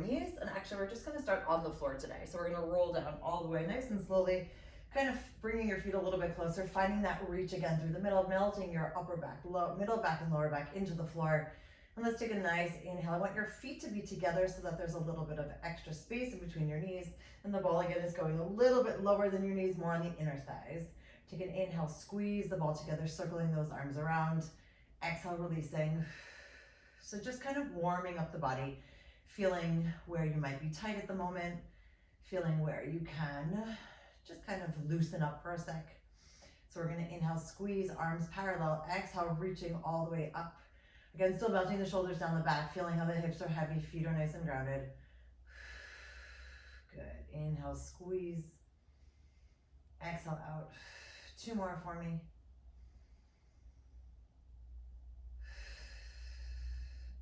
knees. And actually, we're just gonna start on the floor today. So we're gonna roll down all the way nice and slowly, kind of bringing your feet a little bit closer, finding that reach again through the middle, melting your upper back, middle back and lower back into the floor. And let's take a nice inhale. I want your feet to be together so that there's a little bit of extra space in between your knees. And the ball again is going a little bit lower than your knees, more on the inner thighs. Take an inhale, squeeze the ball together, circling those arms around. Exhale, releasing. So just kind of warming up the body, feeling where you might be tight at the moment, feeling where you can just kind of loosen up for a sec. So we're gonna inhale, squeeze, arms parallel. Exhale, reaching all the way up. Again, still belting the shoulders down the back, feeling how the hips are heavy, feet are nice and grounded. Good. Inhale, squeeze. Exhale out. 2 more for me.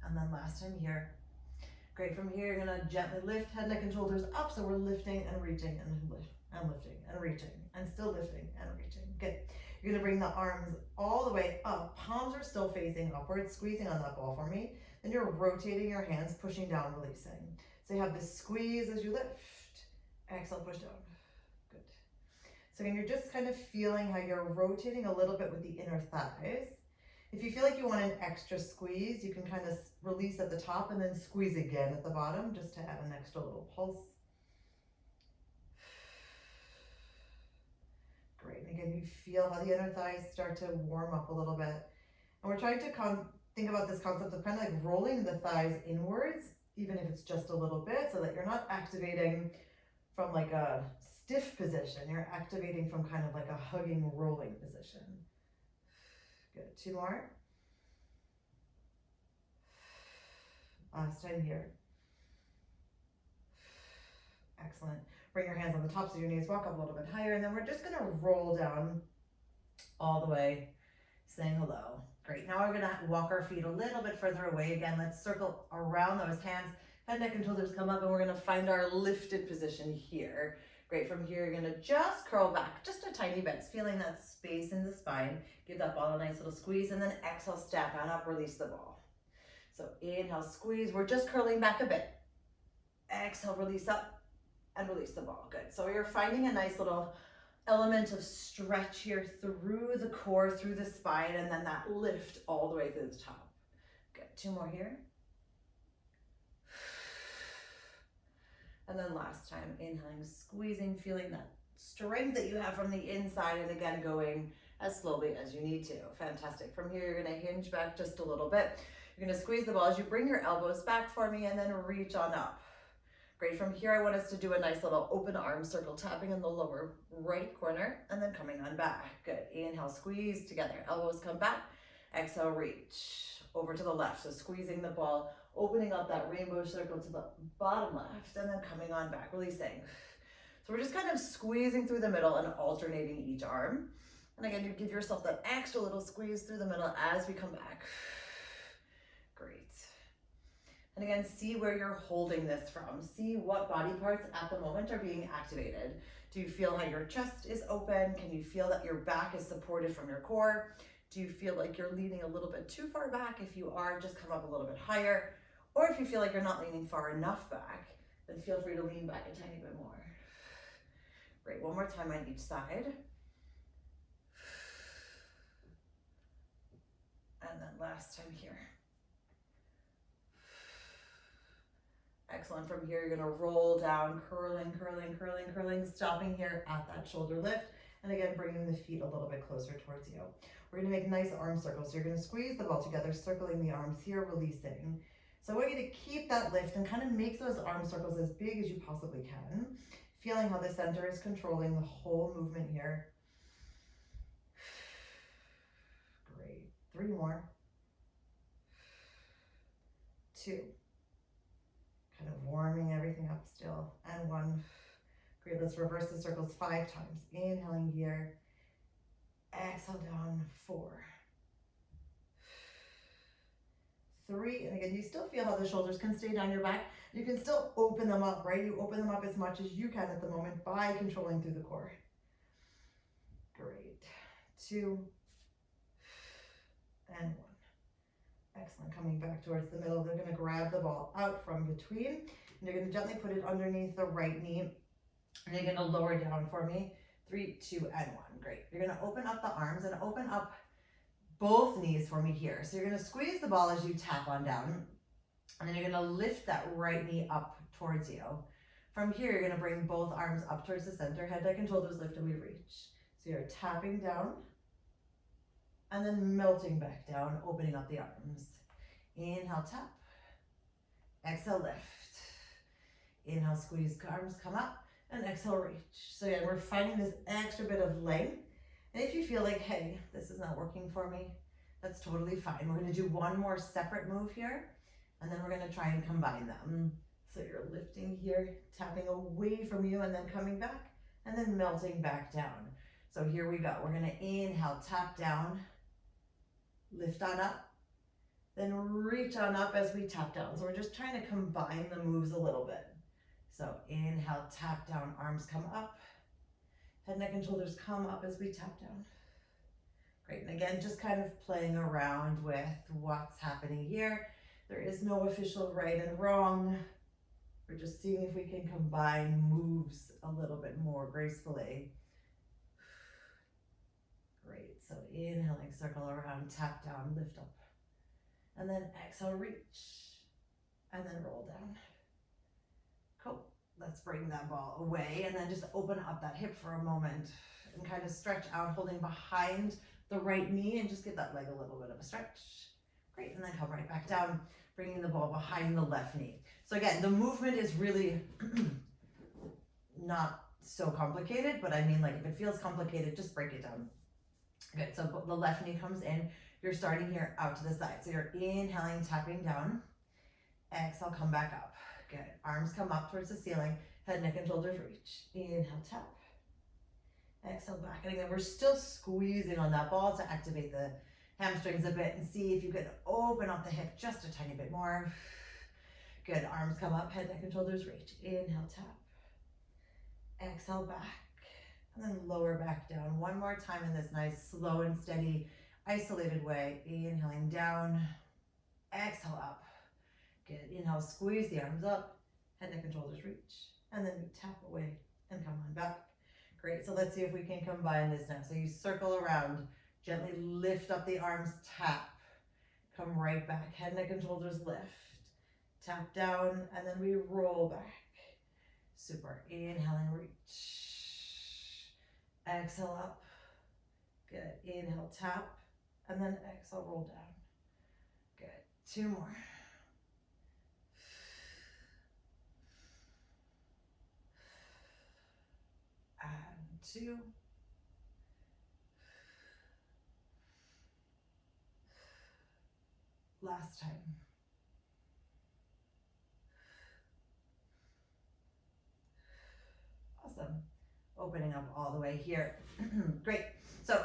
And then last time here. Great. From here, you're gonna gently lift head, neck, and shoulders up. So we're lifting and reaching and lifting and reaching and still lifting and reaching. Good. You're gonna bring the arms all the way up. Palms are still facing upwards, squeezing on that ball for me. Then you're rotating your hands, pushing down, releasing. So you have this squeeze as you lift. Exhale, push down. Good. So again, you're just kind of feeling how you're rotating a little bit with the inner thighs. If you feel like you want an extra squeeze, you can kind of release at the top and then squeeze again at the bottom just to add an extra little pulse. Great. And again, you feel how the inner thighs start to warm up a little bit. And we're trying to think about this concept of kind of like rolling the thighs inwards, even if it's just a little bit, so that you're not activating from like a stiff position. You're activating from kind of like a hugging, rolling position. Good. 2 more. Last time here. Excellent. Bring your hands on the tops of your knees, walk up a little bit higher, and then we're just gonna roll down all the way, saying hello. Great. Now we're gonna walk our feet a little bit further away. Again, let's circle around those hands. Head, neck, and shoulders come up, and we're gonna find our lifted position here. Great. From here, you're gonna just curl back just a tiny bit, feeling that space in the spine. Give that ball a nice little squeeze, and then exhale, step on up, release the ball. So inhale, squeeze. We're just curling back a bit. Exhale, release up, and release the ball. Good. So you're finding a nice little element of stretch here through the core, through the spine, and then that lift all the way through the top. Good. 2 more here. And then last time, inhaling, squeezing, feeling that strength that you have from the inside, and again, going as slowly as you need to. Fantastic. From here, you're gonna hinge back just a little bit. You're gonna squeeze the ball as you bring your elbows back for me, and then reach on up. Great. From here, I want us to do a nice little open arm circle, tapping in the lower right corner, and then coming on back. Good. Inhale, squeeze together. Elbows come back. Exhale, reach over to the left. So squeezing the ball, opening up that rainbow circle to the bottom left, and then coming on back, releasing. So we're just kind of squeezing through the middle and alternating each arm. And again, you give yourself that extra little squeeze through the middle as we come back. Great. And again, see where you're holding this from. See what body parts at the moment are being activated. Do you feel how your chest is open? Can you feel that your back is supported from your core? Do you feel like you're leaning a little bit too far back? If you are, just come up a little bit higher. Or if you feel like you're not leaning far enough back, then feel free to lean back a tiny bit more. Great. 1 more time on each side. And then last time here. Excellent. From here, you're gonna roll down, curling, curling, curling, curling, stopping here at that shoulder lift. And again, bringing the feet a little bit closer towards you. We're gonna make nice arm circles. So you're gonna squeeze the ball together, circling the arms here, releasing. So I want you to keep that lift and kind of make those arm circles as big as you possibly can. Feeling how the center is controlling the whole movement here. Great. 3 more. 2. Kind of warming everything up still. And 1. Great, let's reverse the circles 5 times. Inhaling here. Exhale down. 4. 3, and again, you still feel how the shoulders can stay down your back. You can still open them up, right? You open them up as much as you can at the moment by controlling through the core. Great. 2, and 1. Excellent. Coming back towards the middle. They're going to grab the ball out from between. And you're gonna gently put it underneath the right knee. And you're gonna lower down for me. 3, 2, and 1. Great. You're gonna open up the arms and open up both knees for me here. So you're gonna squeeze the ball as you tap on down. And then you're gonna lift that right knee up towards you. From here, you're gonna bring both arms up towards the center, head, neck, and shoulders lift, and we reach. So you're tapping down, and then melting back down, opening up the arms. Inhale, tap. Exhale, lift. Inhale, squeeze, arms come up, and exhale, reach. So again, we're finding this extra bit of length. And if you feel like, hey, this is not working for me, that's totally fine. We're gonna do one more separate move here, and then we're gonna try and combine them. So you're lifting here, tapping away from you, and then coming back, and then melting back down. So here we go. We're gonna inhale, tap down, lift on up, then reach on up as we tap down. So we're just trying to combine the moves a little bit. So inhale, tap down, arms come up, head, neck, and shoulders come up as we tap down. Great, and again, just kind of playing around with what's happening here. There is no official right and wrong. We're just seeing if we can combine moves a little bit more gracefully. Great, so inhaling, circle around, tap down, lift up. And then exhale, reach, and then roll down. Cool, let's bring that ball away and then just open up that hip for a moment and kind of stretch out, holding behind the right knee and just give that leg a little bit of a stretch. Great, and then come right back down, bringing the ball behind the left knee. So again, the movement is really not so complicated, but I mean, like, if it feels complicated, just break it down. Good, so the left knee comes in, you're starting here out to the side. So you're inhaling, tapping down, exhale, come back up. Good, arms come up towards the ceiling, head, neck, and shoulders reach. Inhale, tap, exhale, back. And again, we're still squeezing on that ball to activate the hamstrings a bit and see if you can open up the hip just a tiny bit more. Good, arms come up, head, neck, and shoulders reach. Inhale, tap, exhale, back, and then lower back down. One more time in this nice, slow and steady, isolated way. Inhaling down, exhale up. Good, inhale, squeeze the arms up, head, neck, and shoulders reach, and then we tap away and come on back. Great, so let's see if we can combine this now. So you circle around, gently lift up the arms, tap, come right back, head, neck, and shoulders lift, tap down, and then we roll back. Super, inhaling, reach, exhale up, good, inhale, tap, and then exhale, roll down. Good, 2 more. And 2. Last time. Awesome. Opening up all the way here. Great. So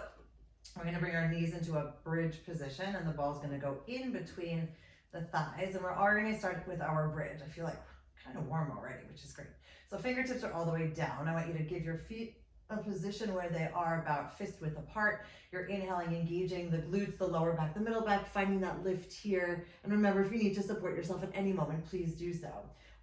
we're going to bring our knees into a bridge position, and the ball's going to go in between the thighs, and we're already going to start with our bridge. I feel like kind of warm already, which is great. So fingertips are all the way down. I want you to give your feet a position where they are about fist width apart. You're inhaling, engaging the glutes, the lower back, the middle back, finding that lift here. And remember, if you need to support yourself at any moment, please do so.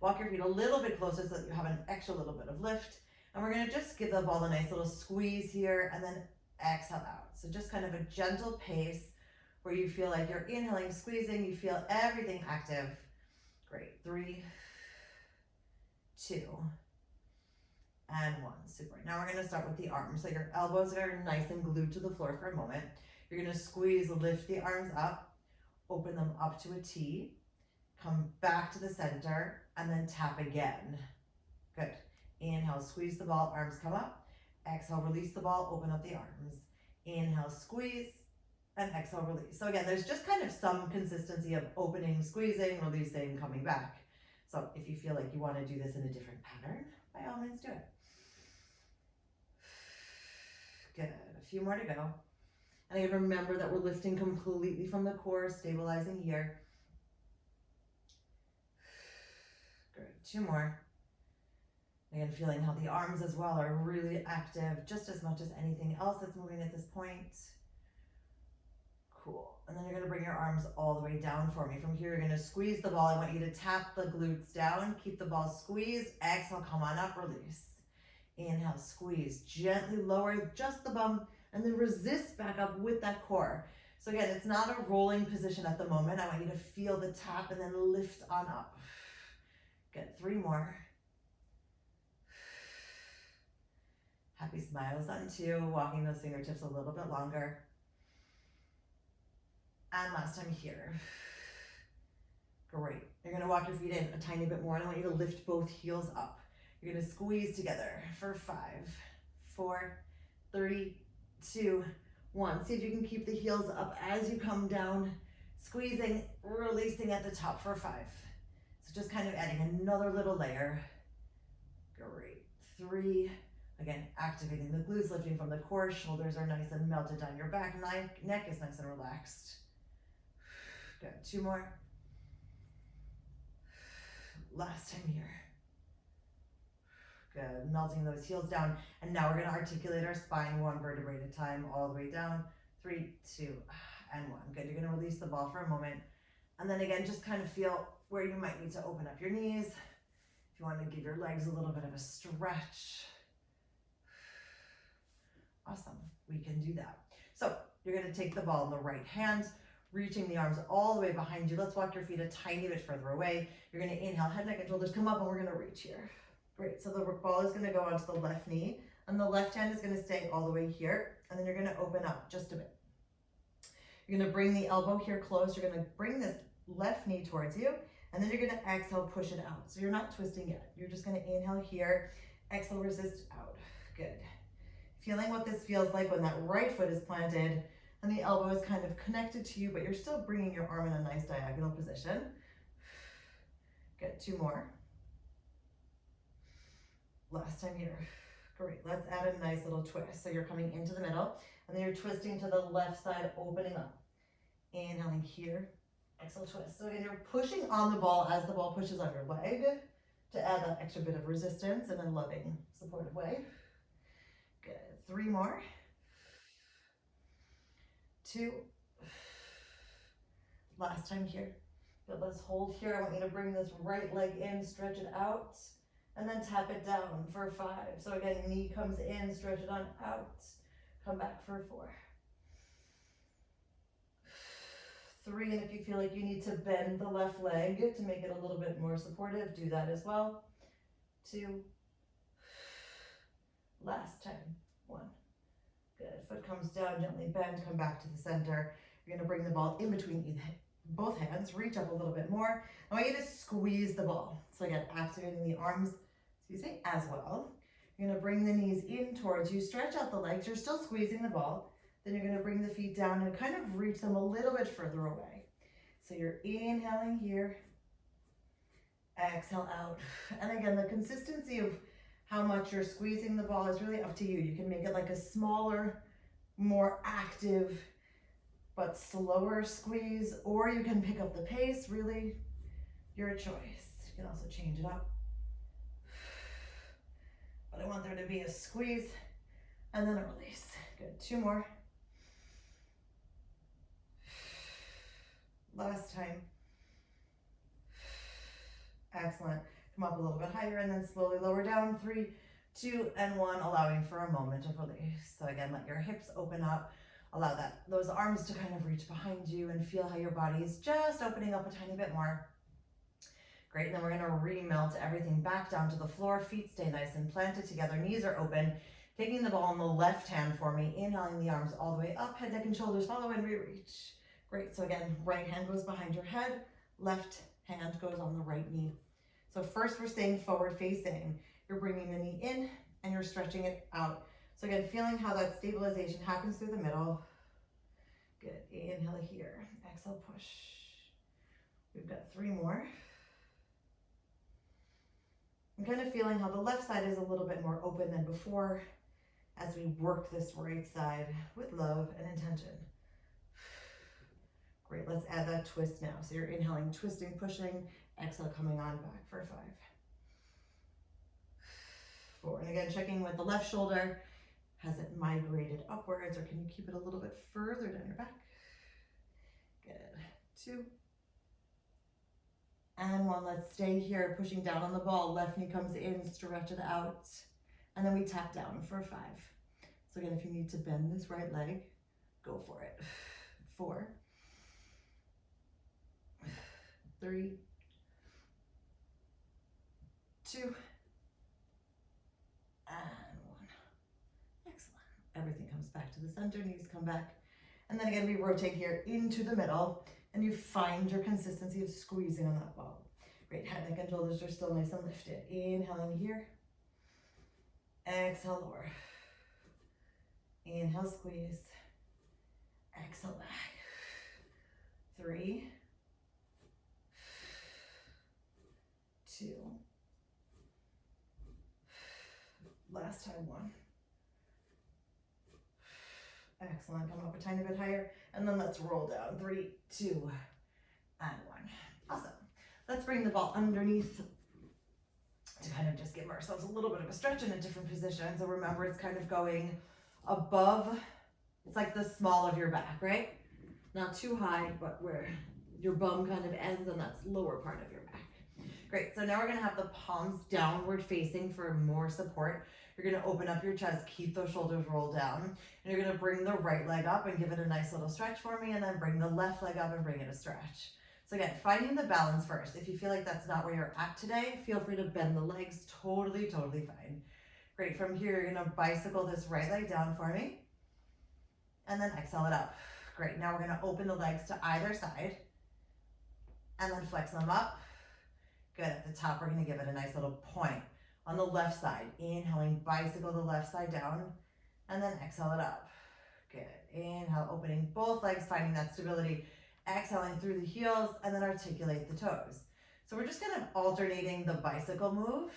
Walk your feet a little bit closer so that you have an extra little bit of lift. And we're going to just give the ball a nice little squeeze here and then exhale out. So just kind of a gentle pace where you feel like you're inhaling, squeezing, you feel everything active. Great. 3, 2, and 1. Super. Now we're going to start with the arms. So your elbows are nice and glued to the floor for a moment. You're going to squeeze, lift the arms up, open them up to a T, come back to the center, and then tap again. Good. Inhale, squeeze the ball, arms come up. Exhale, release the ball, open up the arms. Inhale, squeeze, and exhale, release. So again, there's just kind of some consistency of opening, squeezing, releasing, coming back. So if you feel like you want to do this in a different pattern, by all means do it. Good, a few more to go. And again, remember that we're lifting completely from the core, stabilizing here. Good, 2 more. Again, feeling how the arms as well are really active, just as much as anything else that's moving at this point. Cool. And then you're going to bring your arms all the way down for me. From here, you're going to squeeze the ball. I want you to tap the glutes down. Keep the ball squeezed. Exhale, come on up, release. Inhale, squeeze. Gently lower just the bum and then resist back up with that core. So again, it's not a rolling position at the moment. I want you to feel the tap and then lift on up. Good, 3 more. Happy smiles on 2, walking those fingertips a little bit longer. And last time here. Great. You're going to walk your feet in a tiny bit more, and I want you to lift both heels up. You're going to squeeze together for 5, 4, 3, 2, 1. See if you can keep the heels up as you come down, squeezing, releasing at the top for 5. So just kind of adding another little layer. Great. 3. Again, activating the glutes, lifting from the core. Shoulders are nice and melted down your back. Neck is nice and relaxed. Good. 2 more. Last time here. Good. Melting those heels down. And now we're going to articulate our spine 1 vertebrae at a time, all the way down. 3, 2, and 1. Good. You're going to release the ball for a moment. And then again, just kind of feel where you might need to open up your knees. If you want to give your legs a little bit of a stretch. Awesome. We can do that. So you're going to take the ball in the right hand, reaching the arms all the way behind you. Let's walk your feet a tiny bit further away. You're going to inhale, head, neck, and shoulders come up, and we're going to reach here. Great. So the ball is going to go onto the left knee, and the left hand is going to stay all the way here, and then you're going to open up just a bit. You're going to bring the elbow here close. You're going to bring this left knee towards you, and then you're going to exhale, push it out. So you're not twisting yet. You're just going to inhale here, exhale, resist out. Good. Feeling what this feels like when that right foot is planted and the elbow is kind of connected to you, but you're still bringing your arm in a nice diagonal position. Good, 2 more. Last time here. Great, let's add a nice little twist. So you're coming into the middle, and then you're twisting to the left side, opening up. Inhaling here, exhale, twist. So again, you're pushing on the ball as the ball pushes on your leg to add that extra bit of resistance in a loving, supportive way. Good, 3 more. 2. Last time here. Good, let's hold here. I want you to bring this right leg in, stretch it out, and then tap it down for 5. So again, knee comes in, stretch it on out, come back for 4. 3, and if you feel like you need to bend the left leg to make it a little bit more supportive, do that as well. 2. Last time. 1. Good. Foot comes down, gently bend, come back to the center. You're going to bring the ball in between both hands, reach up a little bit more. I want you to squeeze the ball. So again, activating the arms, as well. You're going to bring the knees in towards you, stretch out the legs. You're still squeezing the ball. Then you're going to bring the feet down and kind of reach them a little bit further away. So you're inhaling here, exhale out. And again, the consistency of how much you're squeezing the ball is really up to you. You can make it like a smaller, more active, but slower squeeze, or you can pick up the pace, really, your choice. You can also change it up. But I want there to be a squeeze and then a release. Good, 2 more. Last time. Excellent. Come up a little bit higher and then slowly lower down. 3, 2, and 1, allowing for a moment of release. So again, let your hips open up. Allow those arms to kind of reach behind you and feel how your body is just opening up a tiny bit more. Great, and then we're gonna remelt everything back down to the floor. Feet stay nice and planted together, knees are open. Taking the ball in the left hand for me, inhaling the arms all the way up, head, neck, and shoulders follow and we reach. Great, so again, right hand goes behind your head, left hand goes on the right knee. So first we're staying forward facing. You're bringing the knee in and you're stretching it out. So again, feeling how that stabilization happens through the middle. Good, inhale here, exhale, push. We've got 3 more. I'm kind of feeling how the left side is a little bit more open than before as we work this right side with love and intention. Great, let's add that twist now. So you're inhaling, twisting, pushing, exhale, coming on back for 5. 4, and again, checking with the left shoulder. Has it migrated upwards or can you keep it a little bit further down your back? 2, and 1. Let's stay here, pushing down on the ball. Left knee comes in, stretch it out, and then we tap down for 5. So again, if you need to bend this right leg, go for it. 4, 3, 2, and 1. Excellent. Everything comes back to the center, knees come back. And then again, we rotate here into the middle, and you find your consistency of squeezing on that ball. Great, head, neck, and shoulders are still nice and lifted. Inhaling here. Exhale, lower. Inhale, squeeze. Exhale, back. 3, 2. Last time, 1. Excellent, come up a tiny bit higher, and then let's roll down. 3, 2, and 1. Awesome. Let's bring the ball underneath to kind of just give ourselves a little bit of a stretch in a different position. So remember, it's kind of going above, it's like the small of your back, right? Not too high, but where your bum kind of ends, and that's lower part of your back. Great, so now we're gonna have the palms downward facing for more support. You're gonna open up your chest, keep those shoulders rolled down, and you're gonna bring the right leg up and give it a nice little stretch for me, and then bring the left leg up and bring it a stretch. So again, finding the balance first. If you feel like that's not where you're at today, feel free to bend the legs, totally fine. Great, from here, you're gonna bicycle this right leg down for me, and then exhale it up. Great, now we're gonna open the legs to either side, and then flex them up. Good, at the top, we're gonna give it a nice little point. On the left side, inhaling, bicycle the left side down, and then exhale it up. Good, inhale, opening both legs, finding that stability, exhaling through the heels, and then articulate the toes. So we're just kind of alternating the bicycle move,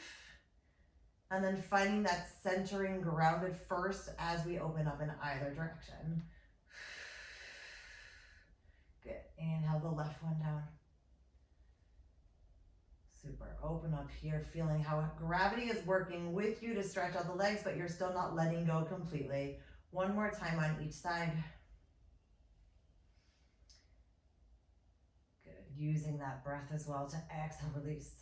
and then finding that centering grounded first as we open up in either direction. Good, inhale the left one down. Super, open up here, feeling how gravity is working with you to stretch out the legs, but you're still not letting go completely. One more time on each side. Good, using that breath as well to exhale, release.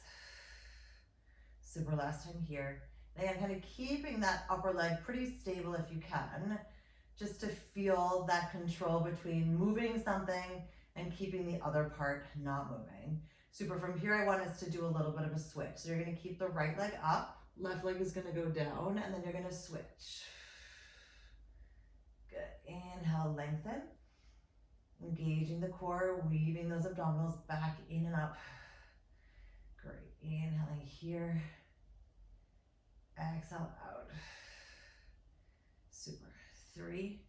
Super, last time here. And again, kind of keeping that upper leg pretty stable if you can, just to feel that control between moving something and keeping the other part not moving. Super, from here I want us to do a little bit of a switch. So you're gonna keep the right leg up, left leg is gonna go down, and then you're gonna switch. Good, inhale, lengthen. Engaging the core, weaving those abdominals back in and up. Great, inhaling here. Exhale out. Super, 3,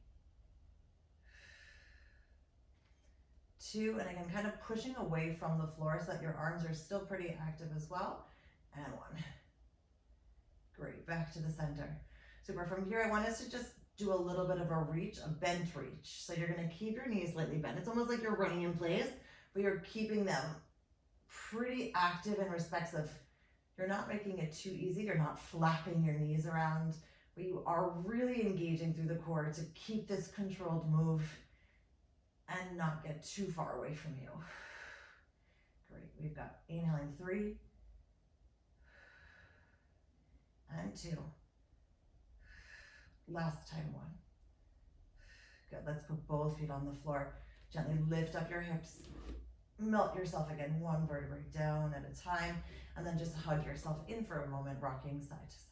2, and again, kind of pushing away from the floor so that your arms are still pretty active as well. And 1. Great, back to the center. Super, from here I want us to just do a little bit of a reach, a bent reach. So you're gonna keep your knees slightly bent. It's almost like you're running in place, but you're keeping them pretty active in respects of, you're not making it too easy, you're not flapping your knees around, but you are really engaging through the core to keep this controlled move and not get too far away from you. Great, we've got inhaling 3, and 2. Last time 1. Good, let's put both feet on the floor. Gently lift up your hips, melt yourself again, 1 vertebrae down at a time, and then just hug yourself in for a moment, rocking side to side.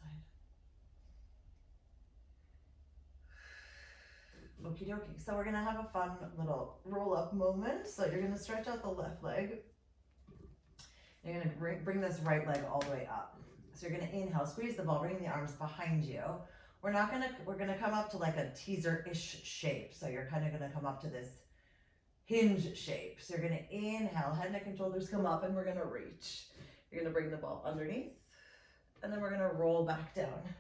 Okie dokie. So we're gonna have a fun little roll up moment. So you're gonna stretch out the left leg. You're gonna bring this right leg all the way up. So you're gonna inhale, squeeze the ball, bringing the arms behind you. We're gonna come up to like a teaser-ish shape. So you're kind of gonna come up to this hinge shape. So you're gonna inhale, head, neck, and shoulders come up, and we're gonna reach. You're gonna bring the ball underneath, and then we're gonna roll back down.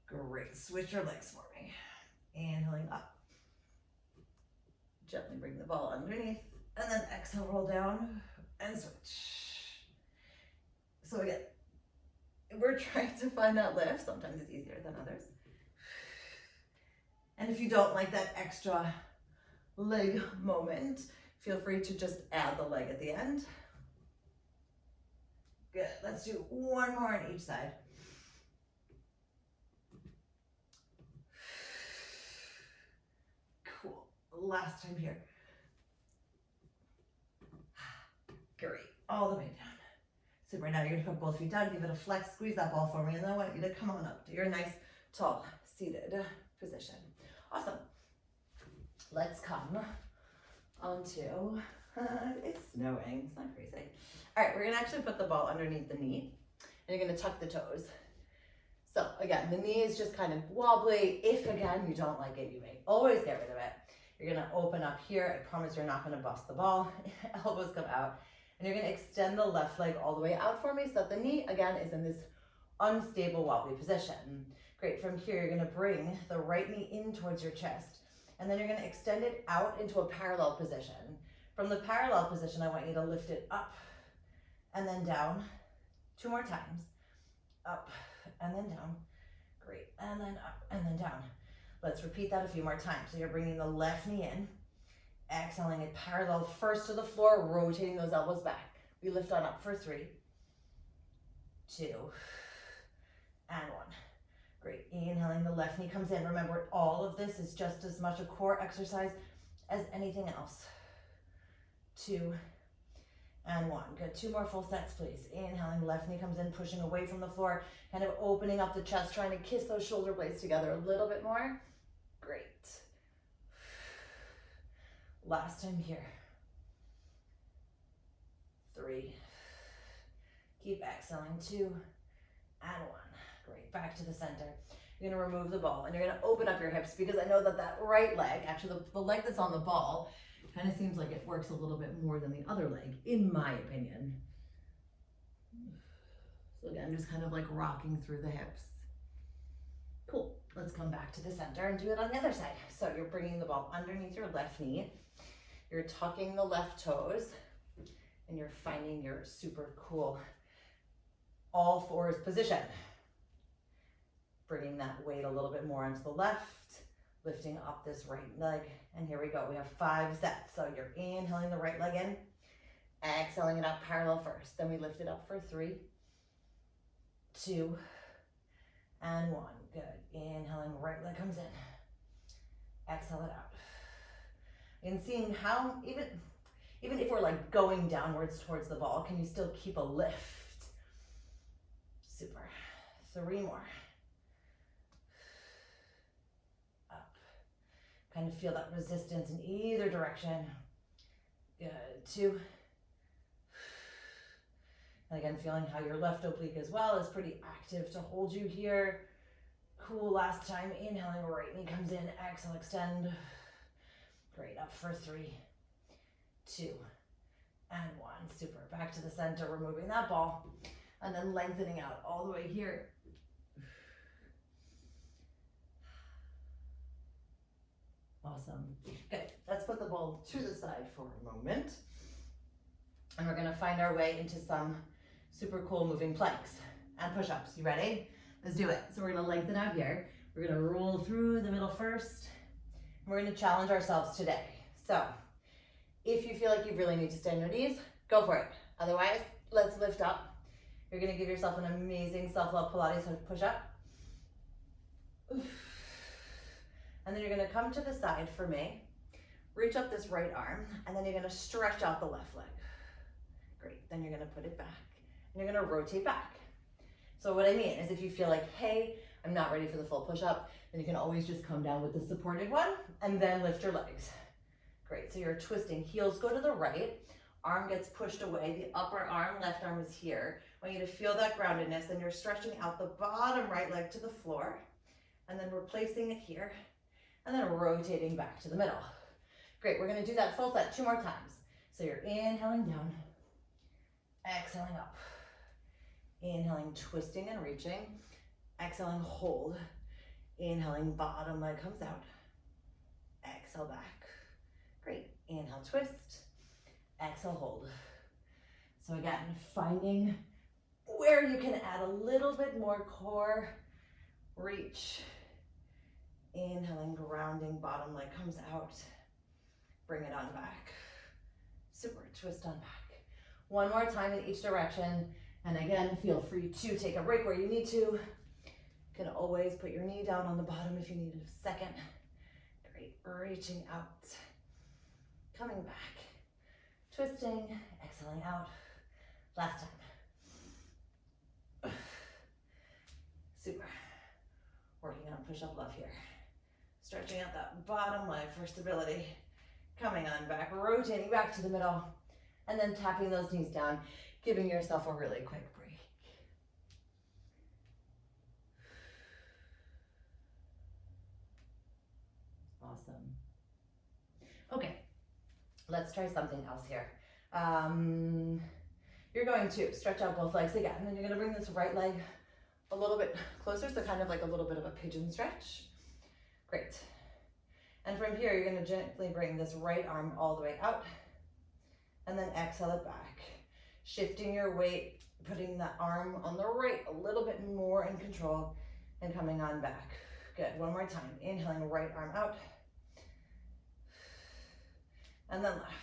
Great, switch your legs for me. Inhaling up. Gently bring the ball underneath, and then exhale, roll down, and switch. So again, we're trying to find that lift. Sometimes it's easier than others. And if you don't like that extra leg moment, Feel free to just add the leg at the end. Good, let's do one more on each side. Cool, last time here. Great, all the way down. Super, now you're gonna put both feet down, give it a flex, squeeze that ball for me, and then I want you to come on up to your nice, tall, seated position. Awesome. Let's come onto, it's snowing, it's not crazy. All right, we're gonna actually put the ball underneath the knee, and you're gonna tuck the toes. So again, the knee is just kind of wobbly. If again, you don't like it, you may always get rid of it. You're gonna open up here. I promise you're not gonna bust the ball. Elbows come out. And you're gonna extend the left leg all the way out for me so that the knee, again, is in this unstable wobbly position. Great, from here, you're gonna bring the right knee in towards your chest. And then you're gonna extend it out into a parallel position. From the parallel position, I want you to lift it up and then down. 2 more times. Up and then down. Great, and then up and then down. Let's repeat that a few more times. So you're bringing the left knee in, exhaling it parallel first to the floor, rotating those elbows back. We lift on up for 3, 2, and 1. Great, inhaling, the left knee comes in. Remember, all of this is just as much a core exercise as anything else. 2, and 1. Good, 2 more full sets, please. Inhaling, left knee comes in, pushing away from the floor, kind of opening up the chest, trying to kiss those shoulder blades together a little bit more. Great. Last time here. 3. Keep exhaling, 2, and 1. Great, back to the center. You're gonna remove the ball and you're gonna open up your hips because I know that that right leg, actually the leg that's on the ball, kind of seems like it works a little bit more than the other leg, in my opinion. So again, just kind of like rocking through the hips. Cool, let's come back to the center and do it on the other side. So you're bringing the ball underneath your left knee, you're tucking the left toes, and you're finding your super cool all fours position. Bringing that weight a little bit more onto the left, lifting up this right leg, and here we go. We have 5 sets. So you're inhaling the right leg in, exhaling it out parallel first. Then we lift it up for 3, 2, and 1. Good. Inhaling, right leg comes in. Exhale it out. And seeing how, even if we're like going downwards towards the ball, can you still keep a lift? Super. 3 more. Kind of feel that resistance in either direction. Good, 2. And again, feeling how your left oblique as well is pretty active to hold you here. Cool, last time, inhaling, right knee comes in, exhale, extend. Great, up for 3, 2, and 1. Super, back to the center, removing that ball, and then lengthening out all the way here. Awesome. Good. Let's put the ball to the side for a moment. And we're going to find our way into some super cool moving planks and push-ups. You ready? Let's do it. So we're going to lengthen out here. We're going to roll through the middle first. And we're going to challenge ourselves today. So if you feel like you really need to stay on your knees, go for it. Otherwise, let's lift up. You're going to give yourself an amazing self-love Pilates push-up. And then you're gonna come to the side for me, reach up this right arm, and then you're gonna stretch out the left leg. Great, then you're gonna put it back, and you're gonna rotate back. So what I mean is if you feel like, hey, I'm not ready for the full push-up, then you can always just come down with the supported one, and then lift your legs. Great, so you're twisting, heels go to the right, arm gets pushed away, the upper arm, left arm is here. I want you to feel that groundedness, and you're stretching out the bottom right leg to the floor, and then replacing it here, and then rotating back to the middle. Great, we're gonna do that full set 2 more times. So you're inhaling down, exhaling up. Inhaling, twisting and reaching. Exhaling, hold. Inhaling, bottom leg comes out. Exhale back. Great, inhale, twist. Exhale, hold. So again, finding where you can add a little bit more core reach. Inhaling, grounding, bottom leg comes out. Bring it on back. Super, twist on back. One more time in each direction. And again, feel free to take a break where you need to. You can always put your knee down on the bottom if you need a second. Great, reaching out. Coming back. Twisting, exhaling out. Last time. Super. Working on push-up love here. Stretching out that bottom leg for stability. Coming on back, rotating back to the middle, and then tapping those knees down, giving yourself a really quick break. Awesome. Okay, let's try something else here. You're going to stretch out both legs again, and then you're going to bring this right leg a little bit closer, so kind of like a little bit of a pigeon stretch. Great. And from here, you're going to gently bring this right arm all the way out, and then exhale it back. Shifting your weight, putting that arm on the right a little bit more in control, and coming on back. Good, one more time. Inhaling, right arm out, and then left.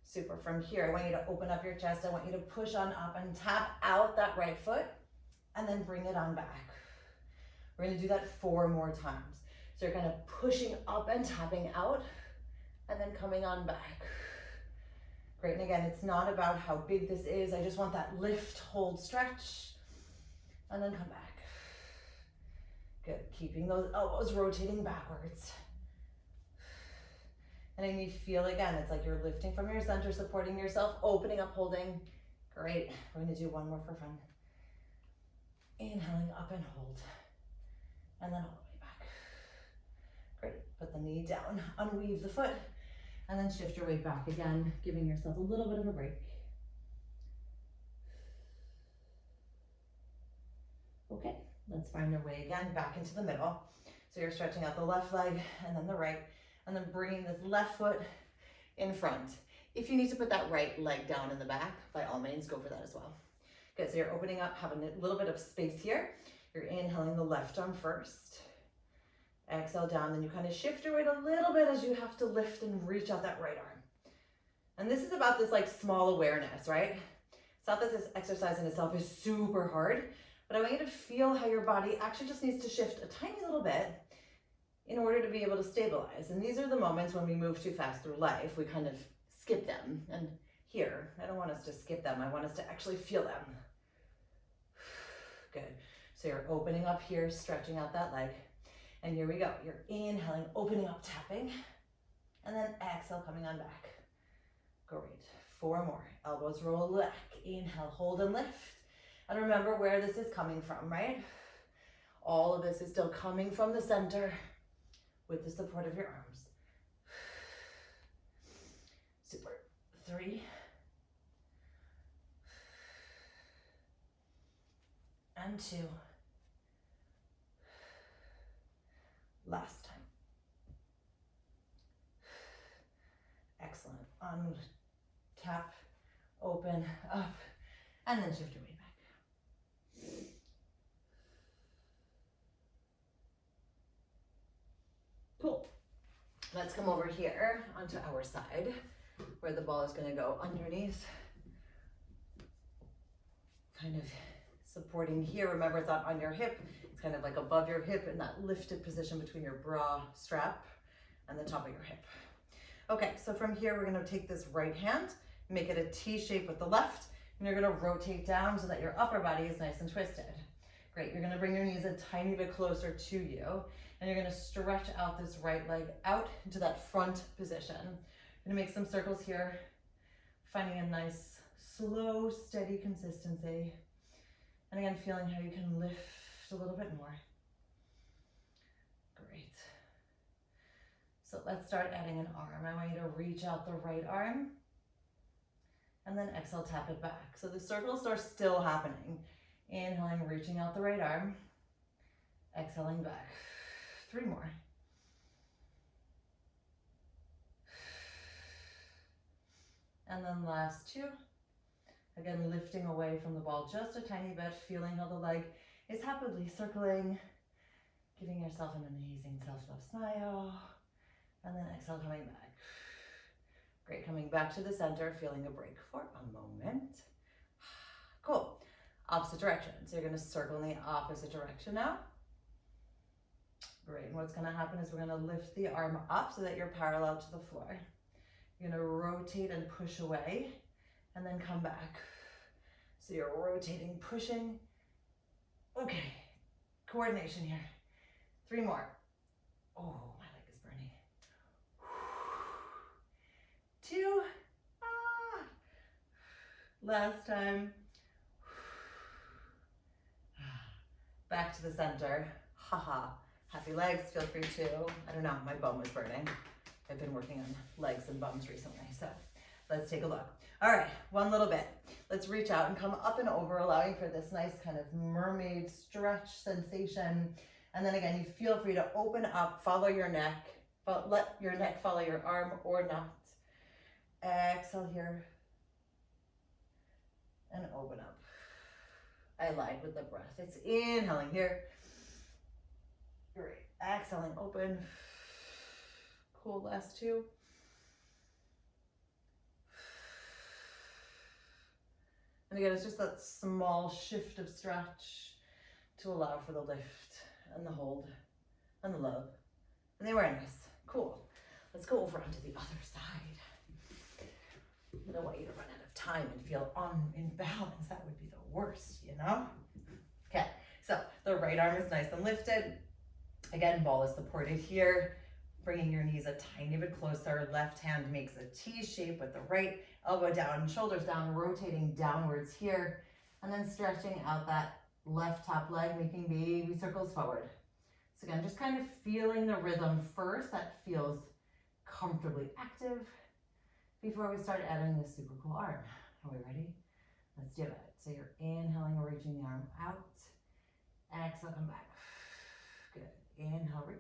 Super, from here, I want you to open up your chest. I want you to push on up and tap out that right foot, and then bring it on back. We're gonna do that 4 more times. So you're kind of pushing up and tapping out, and then coming on back. Great, and again, it's not about how big this is. I just want that lift, hold, stretch, and then come back. Good, keeping those elbows rotating backwards. And then you feel, again, it's like you're lifting from your center, supporting yourself, opening up, holding. Great, we're gonna do one more for fun. Inhaling up and hold, and then all the way back. Great, put the knee down, unweave the foot, and then shift your weight back again, giving yourself a little bit of a break. Okay, let's find our way again back into the middle. So you're stretching out the left leg and then the right, and then bringing this left foot in front. If you need to put that right leg down in the back, by all means, go for that as well. Good, so you're opening up, having a little bit of space here. You're inhaling the left arm first. Exhale down, then you kind of shift your weight a little bit as you have to lift and reach out that right arm. And this is about this like small awareness, right? It's not that this exercise in itself is super hard, but I want you to feel how your body actually just needs to shift a tiny little bit in order to be able to stabilize. And these are the moments when we move too fast through life, we kind of skip them. And here, I don't want us to skip them. I want us to actually feel them. Good. So you're opening up here, stretching out that leg. And here we go. You're inhaling, opening up, tapping. And then exhale, coming on back. Great. 4 more. Elbows roll back. Inhale, hold and lift. And remember where this is coming from, right? All of this is still coming from the center with the support of your arms. Super. 3. And 2. Last time. Excellent. On tap, open, up, and then shift your weight back. Cool. Let's come over here onto our side where the ball is going to go underneath. Kind of supporting here. Remember, it's not on your hip. It's kind of like above your hip in that lifted position between your bra strap and the top of your hip. Okay, so from here, we're going to take this right hand, make it a T shape with the left, and you're going to rotate down so that your upper body is nice and twisted. Great, you're going to bring your knees a tiny bit closer to you, and you're going to stretch out this right leg out into that front position. You're going to make some circles here, finding a nice, slow, steady consistency. And again, feeling how you can lift a little bit more. Great. So let's start adding an arm. I want you to reach out the right arm and then exhale, tap it back. So the circles are still happening. Inhaling, reaching out the right arm, exhaling back. 3 more. And then last 2. Again, lifting away from the ball just a tiny bit, feeling how the leg is happily circling, giving yourself an amazing self-love smile, and then exhale, coming back. Great, coming back to the center, feeling a break for a moment. Cool. Opposite direction. So you're gonna circle in the opposite direction now. Great, and what's gonna happen is we're gonna lift the arm up so that you're parallel to the floor. You're gonna rotate and push away, and then come back. So you're rotating, pushing. Okay, coordination here. 3 more. Oh, my leg is burning. 2. Last time. Back to the center. Haha. Happy legs, feel free to. I don't know, my bum was burning. I've been working on legs and bums recently, so let's take a look. All right, one little bit. Let's reach out and come up and over, allowing for this nice kind of mermaid stretch sensation. And then again, you feel free to open up, follow your neck, but let your neck follow your arm or not. Exhale here. And open up. I lied with the breath. It's inhaling here. Great. Exhaling, open. Cool, last 2. And again, it's just that small shift of stretch to allow for the lift and the hold and the love and the awareness. Cool. Let's go over onto the other side. I don't want you to run out of time and feel imbalance. That would be the worst, you know? Okay, so the right arm is nice and lifted. Again, ball is supported here. Bringing your knees a tiny bit closer. Left hand makes a T shape with the right elbow down, shoulders down, rotating downwards here. And then stretching out that left top leg, making baby circles forward. So again, just kind of feeling the rhythm first. That feels comfortably active before we start adding this super cool arm. Are we ready? Let's do it. So you're inhaling, reaching the arm out. Exhale, come back. Good. Inhale, reach.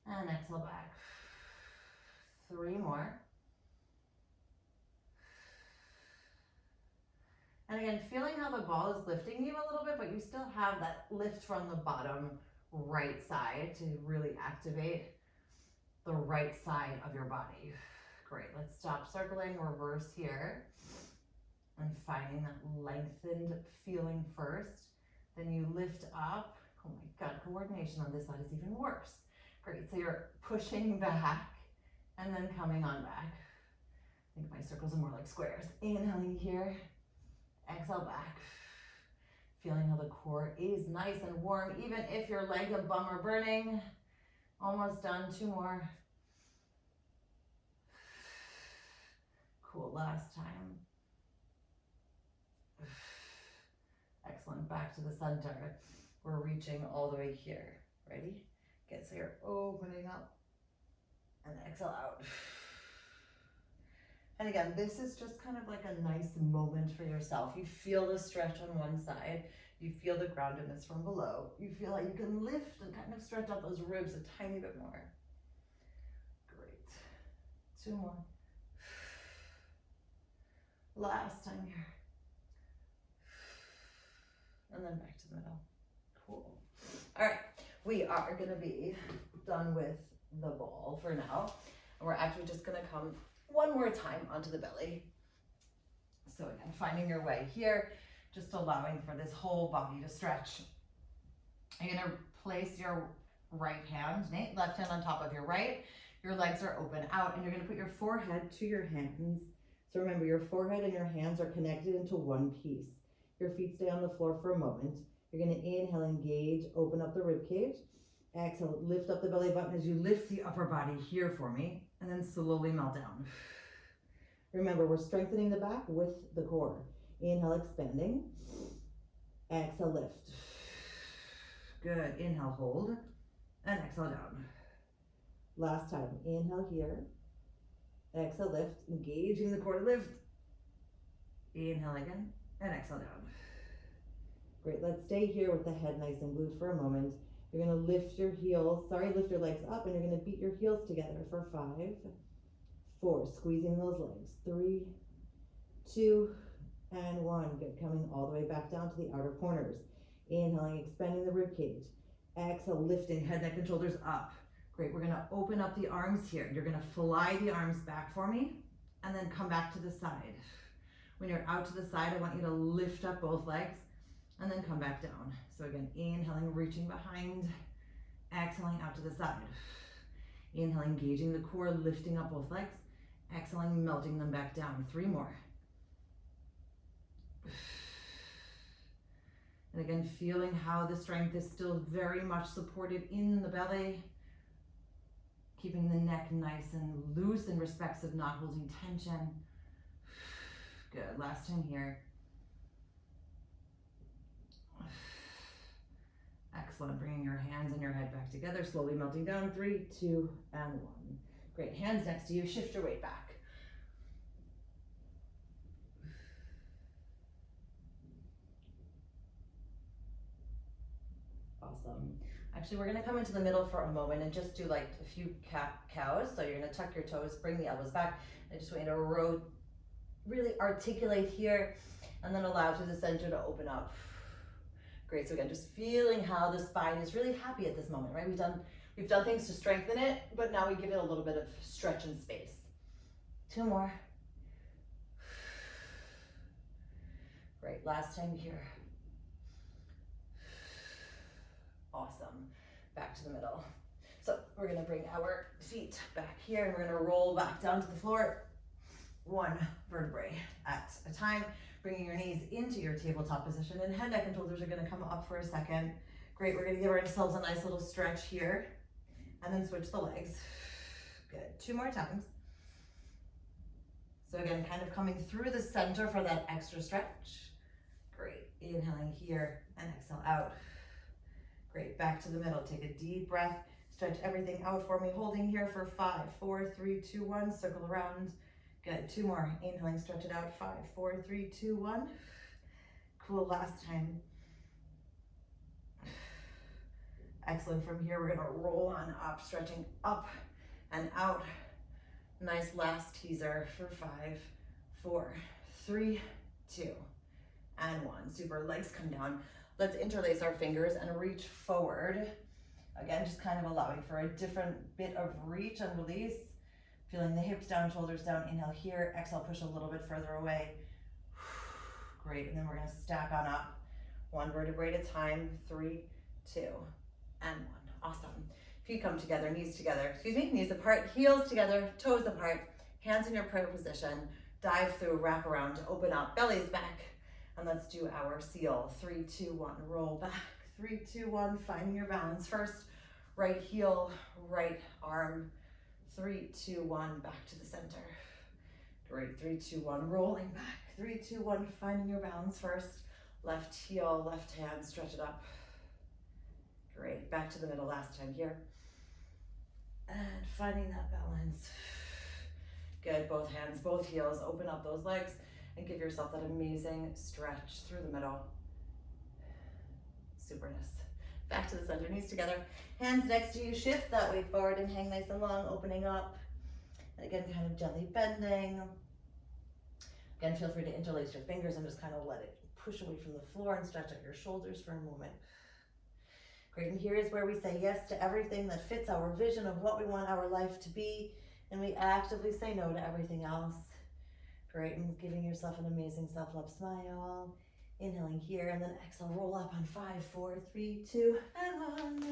And exhale back. 3 more. And again, feeling how the ball is lifting you a little bit, but you still have that lift from the bottom right side to really activate the right side of your body. Great, let's stop circling, reverse here. And finding that lengthened feeling first. Then you lift up. Oh my God, coordination on this side is even worse. Great, so you're pushing back and then coming on back. I think my circles are more like squares. Inhaling here, exhale back. Feeling how the core is nice and warm, even if your leg and bum are burning. Almost done, 2 more. Cool, last time. Excellent, back to the center. We're reaching all the way here. Ready? Good, so you're opening up and exhale out. And again, this is just kind of like a nice moment for yourself. You feel the stretch on one side. You feel the groundedness from below. You feel like you can lift and kind of stretch out those ribs a tiny bit more. Great. 2 more. Last time here. And then back to the middle. Cool. All right, we are gonna be done with the ball for now. And we're actually just gonna come one more time onto the belly. So again, finding your way here, just allowing for this whole body to stretch. You're gonna place your right hand, left hand on top of your right. Your legs are open out and you're gonna put your forehead to your hands. So remember, your forehead and your hands are connected into one piece. Your feet stay on the floor for a moment. You're gonna inhale, engage, open up the rib cage. Exhale, lift up the belly button as you lift the upper body here for me, and then slowly melt down. Remember, we're strengthening the back with the core. Inhale, expanding. Exhale, lift. Good, inhale, hold, and exhale down. Last time, inhale here. Exhale, lift, engaging the core to lift. Inhale again, and exhale down. Great, let's stay here with the head nice and glued for a moment. You're gonna lift your lift your legs up and you're gonna beat your heels together for 5, 4, squeezing those legs. 3, 2, and 1. Good, coming all the way back down to the outer corners. Inhaling, expanding the rib cage. Exhale, lifting head, neck, and shoulders up. Great, we're gonna open up the arms here. You're gonna fly the arms back for me and then come back to the side. When you're out to the side, I want you to lift up both legs and then come back down. So again, inhaling, reaching behind, exhaling out to the side. Inhaling, engaging the core, lifting up both legs. Exhaling, melting them back down. 3 more. And again, feeling how the strength is still very much supported in the belly. Keeping the neck nice and loose in respects of not holding tension. Good, last time here. Excellent, bringing your hands and your head back together, slowly melting down. 3, 2, and 1. Great, hands next to you, shift your weight back. Awesome. Actually, we're gonna come into the middle for a moment and just do like a few cows. So you're gonna tuck your toes, bring the elbows back. I just want you to really articulate here and then allow through the center to open up. Great, so again, just feeling how the spine is really happy at this moment, right? We've done things to strengthen it, but now we give it a little bit of stretch and space. 2 more. Great, last time here. Awesome, back to the middle. So we're gonna bring our feet back here and we're gonna roll back down to the floor. 1 vertebrae at a time. Bringing your knees into your tabletop position and head, neck, and shoulders are gonna come up for a second. Great, we're gonna give ourselves a nice little stretch here and then switch the legs. Good, 2 more times. So again, kind of coming through the center for that extra stretch. Great, inhaling here and exhale out. Great, back to the middle, take a deep breath, stretch everything out for me, holding here for 5, 4, 3, 2, 1, circle around. Good, 2 more, inhaling, stretch it out, 5, 4, 3, 2, 1. Cool, last time. Excellent, from here we're gonna roll on up, stretching up and out. Nice last teaser for 5, 4, 3, 2, and 1. Super, legs come down. Let's interlace our fingers and reach forward. Again, just kind of allowing for a different bit of reach and release. Feeling the hips down, shoulders down. Inhale here, exhale, push a little bit further away. Great, and then we're gonna stack on up. 1 vertebrae at a time. 3, 2, and 1. Awesome. Feet come together, knees apart, heels together, toes apart, hands in your prayer position. Dive through, wrap around, open up, bellies back. And let's do our seal. 3, 2, 1, roll back. 3, 2, 1, finding your balance. First, right heel, right arm. 3, 2, 1, back to the center. Great, 3, 2, 1, rolling back. 3, 2, 1, finding your balance first. Left heel, left hand, stretch it up. Great, back to the middle last time here. And finding that balance. Good, both hands, both heels, open up those legs and give yourself that amazing stretch through the middle. Superness. Back to the center, knees together, hands next to you, shift that weight forward and hang nice and long, opening up. And again, kind of gently bending. Again, feel free to interlace your fingers and just kind of let it push away from the floor and stretch out your shoulders for a moment. Great, and here is where we say yes to everything that fits our vision of what we want our life to be, and we actively say no to everything else. Great, and giving yourself an amazing self-love smile. Inhaling here, and then exhale, roll up on 5, 4, 3, 2, and 1.